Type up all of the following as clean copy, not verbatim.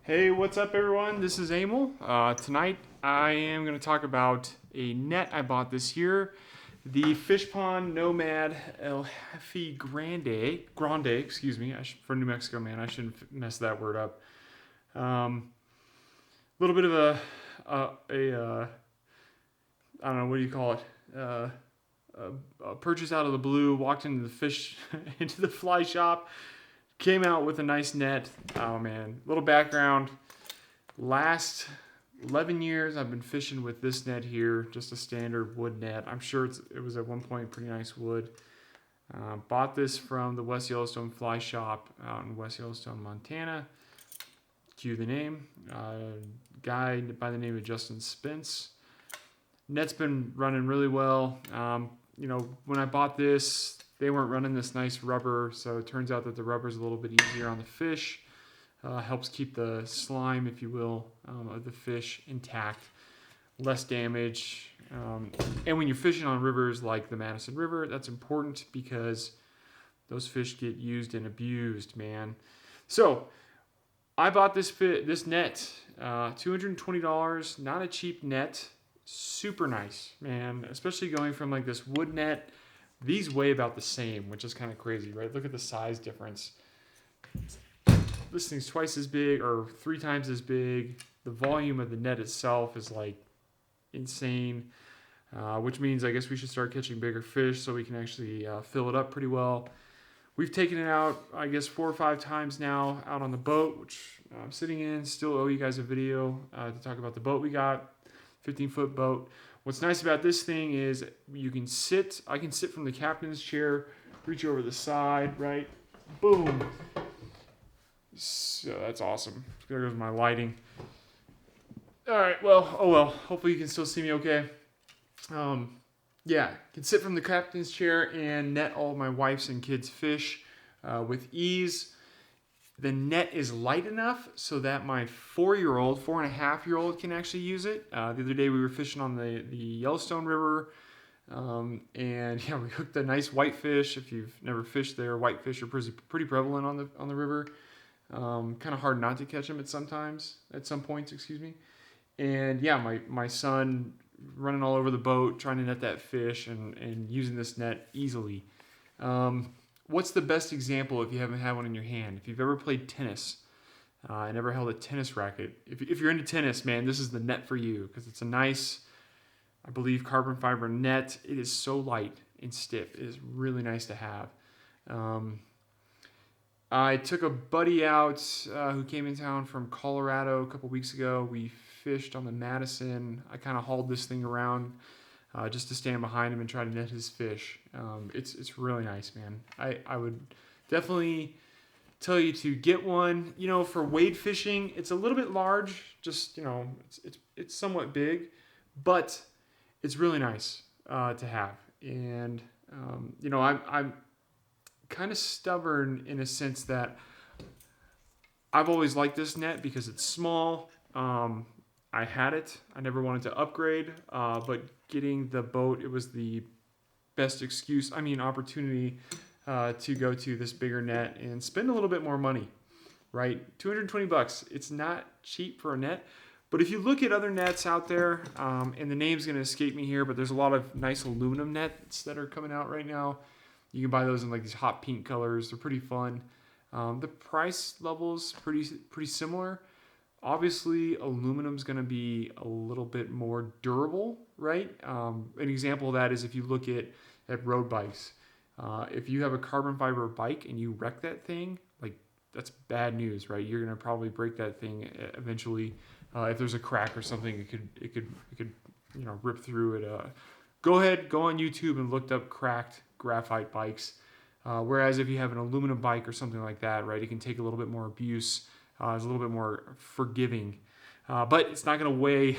Hey, what's up, everyone? This is Emil. Tonight, I am going to talk about a net I bought this year, the Fishpond Nomad El Jefe Grande, excuse me, from New Mexico, man. I shouldn't mess that word up. Little bit of I don't know, what do you call it? A purchase out of the blue. Walked into the fish, into the fly shop. Came out with a nice net. Oh man, little background. Last 11 years I've been fishing with this net here, just a standard wood net. I'm sure it was at one point pretty nice wood. Bought this from the West Yellowstone Fly Shop out in West Yellowstone, Montana. Cue the name. Guy by the name of Justin Spence. Net's been running really well. When I bought this, they weren't running this nice rubber, so it turns out that the rubber is a little bit easier on the fish. Helps keep the slime, if you will, of the fish intact, less damage. And when you're fishing on rivers like the Madison River, that's important because those fish get used and abused, man. So I bought this net, $220, not a cheap net. Super nice, man, especially going from like this wood net. These weigh about the same, which is kind of crazy, right? Look at the size difference. This thing's twice as big or 3 times as big. The volume of the net itself is like insane, which means I guess we should start catching bigger fish so we can actually fill it up pretty well. We've taken it out, I guess, 4 or 5 times now out on the boat, which I'm sitting in. Still owe you guys a video to talk about the boat we got, 15-foot boat. What's nice about this thing is I can sit from the captain's chair, reach over the side, right? Boom. So that's awesome. There goes my lighting. All right, well. Hopefully you can still see me okay. Can sit from the captain's chair and net all of my wife's and kids' fish with ease. The net is light enough so that my 4.5-year-old can actually use it. The other day we were fishing on the Yellowstone River, and we hooked a nice whitefish. If you've never fished there, whitefish are pretty prevalent on the river. Kind of hard not to catch them at some points, excuse me. And my son running all over the boat trying to net that fish and using this net easily. What's the best example if you haven't had one in your hand? If you've ever played tennis and ever held a tennis racket, if you're into tennis, man, this is the net for you because it's a nice, I believe, carbon fiber net. It is so light and stiff. It is really nice to have. I took a buddy out who came in town from Colorado a couple weeks ago. We fished on the Madison. I kind of hauled this thing around just to stand behind him and try to net his fish. It's really nice, man. I would definitely tell you to get one. For wade fishing, it's a little bit large. Just it's somewhat big, but it's really nice to have. And I'm kind of stubborn in a sense that I've always liked this net because it's small. I had it. I never wanted to upgrade, but getting the boat, it was the best opportunity to go to this bigger net and spend a little bit more money, right? $220. It's not cheap for a net, but if you look at other nets out there, and the name's going to escape me here, but there's a lot of nice aluminum nets that are coming out right now. You can buy those in like these hot pink colors. They're pretty fun. The price level's pretty similar. Obviously, aluminum's going to be a little bit more durable, right? An example of that is if you look at road bikes. If you have a carbon fiber bike and you wreck that thing, like that's bad news, right? You're going to probably break that thing eventually. If there's a crack or something, it could rip through it. Go on YouTube and look up cracked graphite bikes. Whereas if you have an aluminum bike or something like that, right, it can take a little bit more abuse. It's a little bit more forgiving, but it's not going to weigh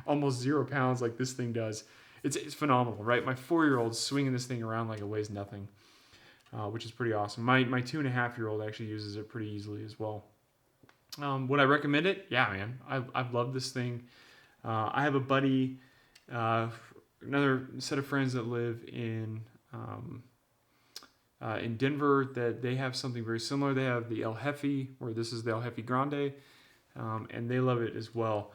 almost 0 pounds like this thing does. It's phenomenal, right? My 4-year-old's swinging this thing around like it weighs nothing, which is pretty awesome. My 2.5-year-old actually uses it pretty easily as well. Would I recommend it? Yeah, man. I've loved this thing. I have a buddy, another set of friends that live in in Denver that they have something very similar. They have the El Jefe, where this is the El Jefe Grande, and they love it as well.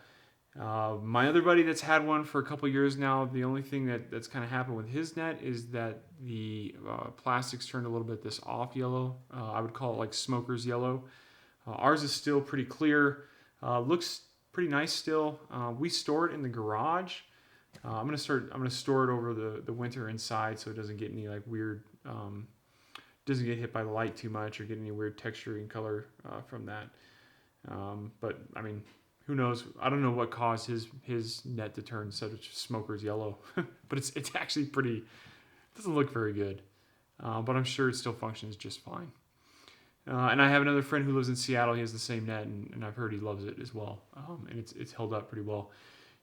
My other buddy that's had one for a couple years now, the only thing that's kind of happened with his net is that the plastics turned a little bit this off yellow. I would call it like smoker's yellow. Ours is still pretty clear. Looks pretty nice still. We store it in the garage. I'm gonna store it over the winter inside so it doesn't get any like weird, doesn't get hit by the light too much or get any weird texture and color from that. But I mean, who knows? I don't know what caused his net to turn such smoker's yellow, but it's actually pretty. Doesn't look very good, but I'm sure it still functions just fine. And I have another friend who lives in Seattle. He has the same net, and I've heard he loves it as well. And it's held up pretty well.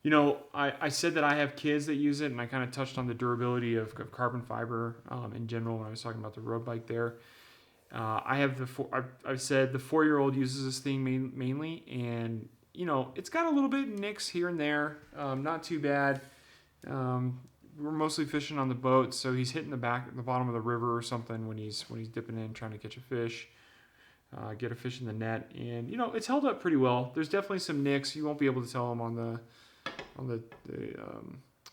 You know, I said that I have kids that use it, and I kind of touched on the durability of carbon fiber in general when I was talking about the road bike there. I've said the 4-year-old uses this thing mainly, and you know, it's got a little bit of nicks here and there, not too bad. We're mostly fishing on the boat, so he's hitting the bottom of the river or something when he's dipping in trying to catch a fish, get a fish in the net, and you know, it's held up pretty well. There's definitely some nicks. You won't be able to tell them on the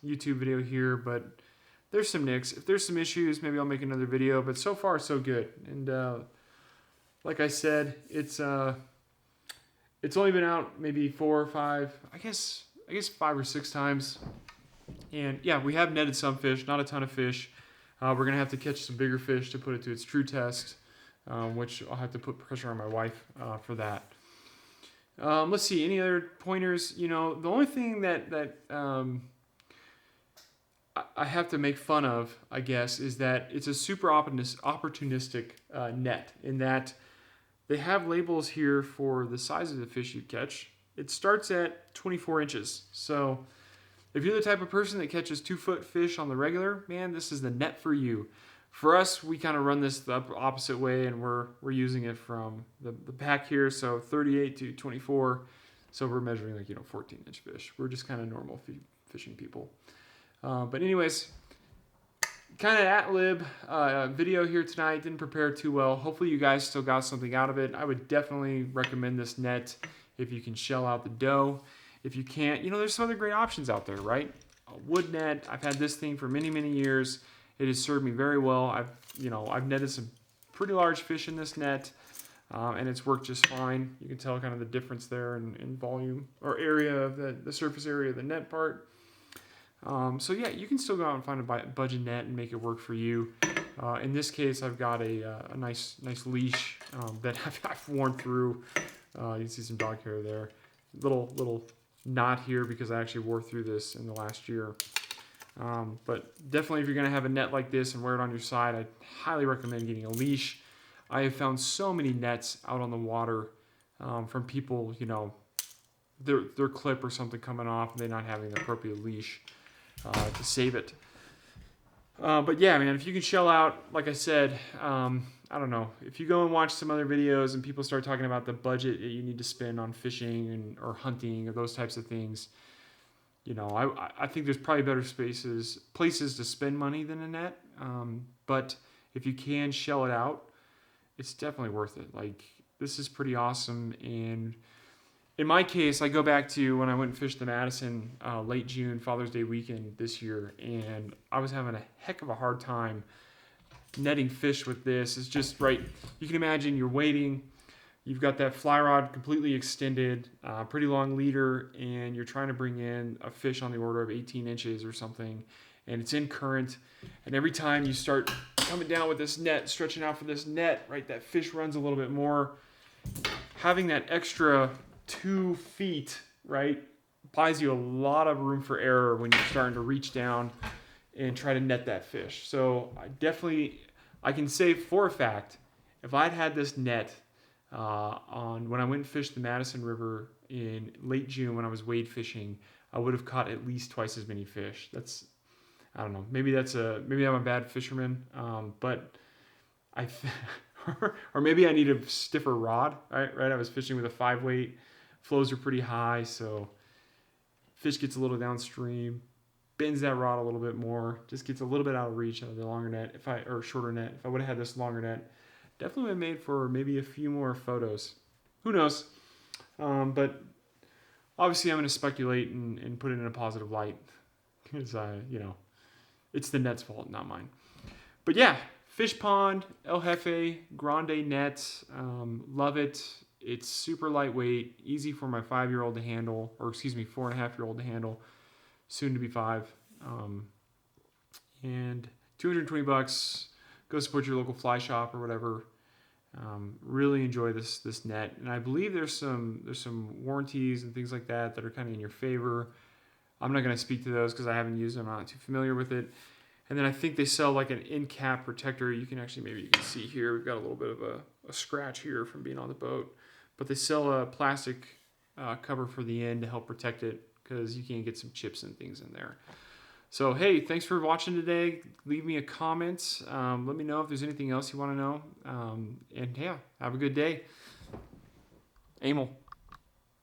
YouTube video here, but there's some nicks. If there's some issues, maybe I'll make another video. But so far, so good. And like I said, it's only been out maybe 4 or 5, I guess 5 or 6 times. And yeah, we have netted some fish, not a ton of fish. We're going to have to catch some bigger fish to put it to its true test, which I'll have to put pressure on my wife for that. Let's see, any other pointers? You know, the only thing that I have to make fun of, I guess, is that it's a super opportunistic net in that they have labels here for the size of the fish you catch. It starts at 24 inches. So if you're the type of person that catches 2-foot fish on the regular, man, this is the net for you. For us, we kind of run this the opposite way, and we're using it from the pack here, so 38 to 24. So we're measuring like 14-inch fish. We're just kind of normal fishing people. But anyways, kind of ad-lib video here tonight. Didn't prepare too well. Hopefully you guys still got something out of it. I would definitely recommend this net if you can shell out the dough. If you can't, there's some other great options out there, right? A wood net. I've had this thing for many, many years. It has served me very well. I've netted some pretty large fish in this net, and it's worked just fine. You can tell kind of the difference there in volume or area of the surface area of the net part. So yeah, you can still go out and find a budget net and make it work for you. In this case, I've got a nice leash that I've worn through. You can see some dog hair there. Little knot here because I actually wore through this in the last year. But definitely if you're going to have a net like this and wear it on your side, I highly recommend getting a leash. I have found so many nets out on the water from people, their clip or something coming off and they're not having the appropriate leash to save it. But yeah, man, if you can shell out, like I said, I don't know, if you go and watch some other videos and people start talking about the budget that you need to spend on fishing or hunting or those types of things, I think there's probably better places to spend money than a net. But if you can shell it out, it's definitely worth it. Like, this is pretty awesome. And in my case, I go back to when I went and fished the Madison late June, Father's Day weekend this year, and I was having a heck of a hard time netting fish with this. It's just right. You can imagine you're waiting. You've got that fly rod completely extended, pretty long leader, and you're trying to bring in a fish on the order of 18 inches or something, and it's in current. And every time you start coming down with this net, stretching out for this net, right, that fish runs a little bit more. Having that extra 2 feet, right, buys you a lot of room for error when you're starting to reach down and try to net that fish. So I can say for a fact, if I'd had this net on when I went and fished the Madison River in late June when I was wade fishing, I would have caught at least twice as many fish. I don't know. Maybe I'm a bad fisherman, but or maybe I need a stiffer rod. Right. I was fishing with a 5-weight. Flows are pretty high, so fish gets a little downstream. bends that rod a little bit more, just gets a little bit out of reach out of the longer net, or shorter net. If I would have had this longer net, definitely would have made for maybe a few more photos. Who knows? But obviously I'm going to speculate and put it in a positive light because, it's the net's fault, not mine. But yeah, Fishpond El Jefe Grande net. Love it. It's super lightweight, easy for my 5-year-old to handle, or excuse me, 4.5-year-old to handle, soon to be 5. And $220. Go support your local fly shop or whatever. Really enjoy this net, and I believe there's some warranties and things like that are kind of in your favor. I'm not going to speak to those because I haven't used them. I'm not too familiar with it. And then I think they sell like an end cap protector. You can actually, maybe you can see here, we've got a little bit of a scratch here from being on the boat. But they sell a plastic cover for the end to help protect it because you can get some chips and things in there. So, hey, thanks for watching today. Leave me a comment. Let me know if there's anything else you want to know. And yeah, have a good day. Emil.